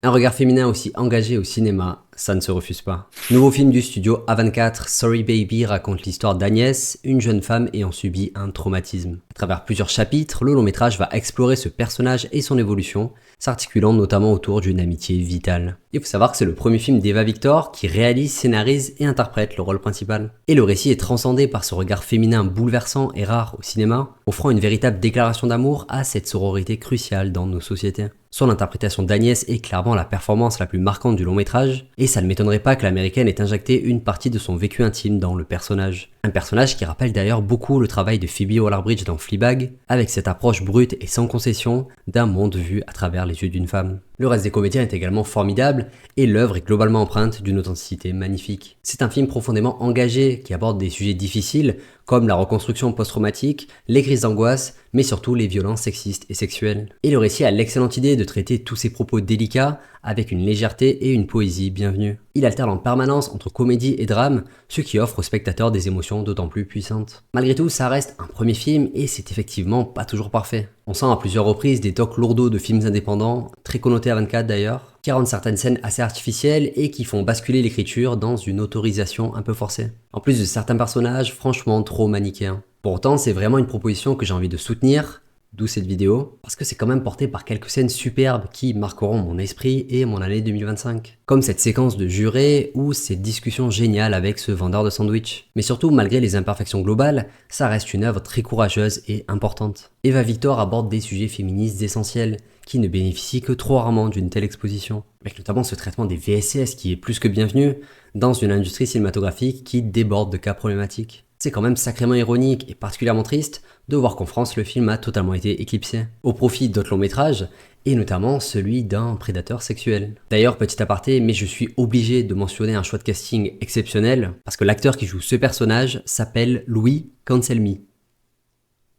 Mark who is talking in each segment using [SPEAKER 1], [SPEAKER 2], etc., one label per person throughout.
[SPEAKER 1] Un regard féminin aussi engagé au cinéma, ça ne se refuse pas. Nouveau film du studio A24, Sorry Baby raconte l'histoire d'Agnès, une jeune femme ayant subi un traumatisme. À travers plusieurs chapitres, le long métrage va explorer ce personnage et son évolution, s'articulant notamment autour d'une amitié vitale. Il faut savoir que c'est le premier film d'Eva Victor qui réalise, scénarise et interprète le rôle principal. Et le récit est transcendé par ce regard féminin bouleversant et rare au cinéma, offrant une véritable déclaration d'amour à cette sororité cruciale dans nos sociétés. Son interprétation d'Agnès est clairement la performance la plus marquante du long métrage, et ça ne m'étonnerait pas que l'américaine ait injecté une partie de son vécu intime dans le personnage. Un personnage qui rappelle d'ailleurs beaucoup le travail de Phoebe Waller-Bridge dans Fleabag, avec cette approche brute et sans concession d'un monde vu à travers les yeux d'une femme. Le reste des comédiens est également formidable, et l'œuvre est globalement empreinte d'une authenticité magnifique. C'est un film profondément engagé qui aborde des sujets difficiles, comme la reconstruction post-traumatique, les crises d'angoisse, mais surtout les violences sexistes et sexuelles. Et le récit a l'excellente idée de traiter tous ces propos délicats avec une légèreté et une poésie bienvenue. Il alterne en permanence entre comédie et drame, ce qui offre aux spectateurs des émotions d'autant plus puissantes. Malgré tout, ça reste un premier film et c'est effectivement pas toujours parfait. On sent à plusieurs reprises des tocs lourdeaux de films indépendants, très connotés à 24 d'ailleurs, qui rendent certaines scènes assez artificielles et qui font basculer l'écriture dans une autorisation un peu forcée. En plus de certains personnages franchement trop manichéens. Pour autant, c'est vraiment une proposition que j'ai envie de soutenir, d'où cette vidéo, parce que c'est quand même porté par quelques scènes superbes qui marqueront mon esprit et mon année 2025. Comme cette séquence de jurés ou cette discussion géniale avec ce vendeur de sandwich. Mais surtout, malgré les imperfections globales, ça reste une œuvre très courageuse et importante. Eva Victor aborde des sujets féministes essentiels, qui ne bénéficient que trop rarement d'une telle exposition. Avec notamment ce traitement des VSS qui est plus que bienvenu, dans une industrie cinématographique qui déborde de cas problématiques. C'est quand même sacrément ironique et particulièrement triste de voir qu'en France le film a totalement été éclipsé, au profit d'autres longs métrages, et notamment celui d'un prédateur sexuel. D'ailleurs, petit aparté, mais je suis obligé de mentionner un choix de casting exceptionnel, parce que l'acteur qui joue ce personnage s'appelle Louis Cancelmi.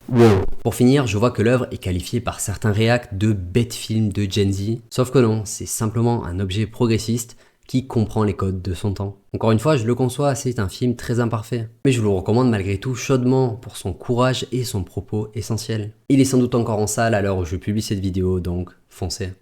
[SPEAKER 1] Wow. Pour finir, je vois que l'œuvre est qualifiée par certains réacs de bête film de Gen Z, sauf que non, c'est simplement un objet progressiste qui comprend les codes de son temps. Encore une fois, je le conçois, c'est un film très imparfait, mais je vous le recommande malgré tout chaudement pour son courage et son propos essentiel. Il est sans doute encore en salle à l'heure où je publie cette vidéo, donc foncez.